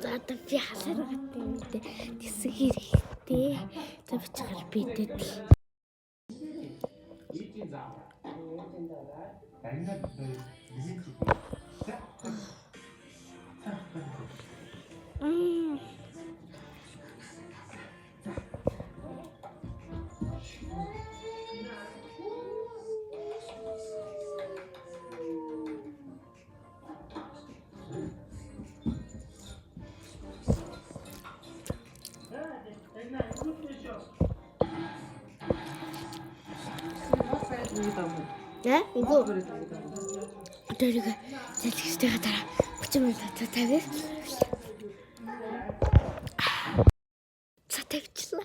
За би халаар гаттай юм дэ. Тэсэг хэрэгтэй. За бичгээр бидэд. 네? 이거 저리가 셀틱스테가 따라 붙이면 사타비 사타비 칠라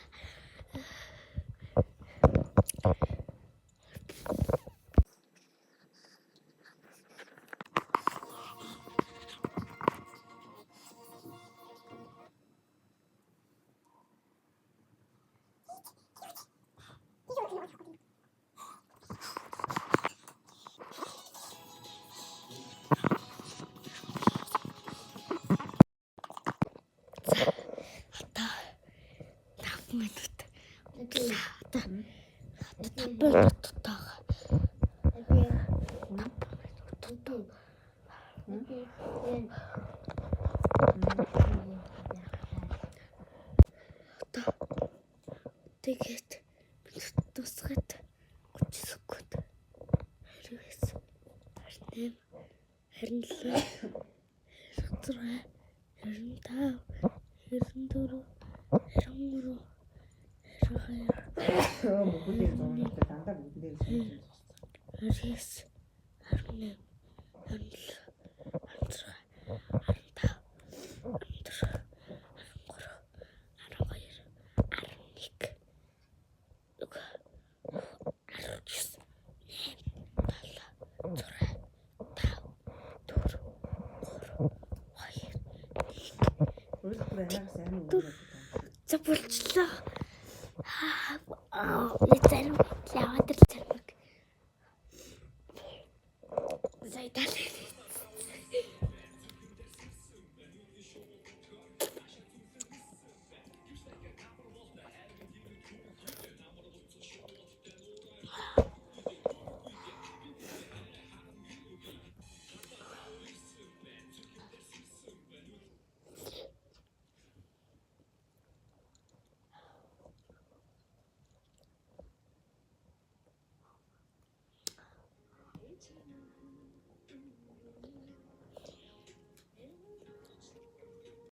тэгээд тусгаад 30 секунд 29 28 27 26 25 За болчлоо. Би зарим лавадэр зармаг. За идэл.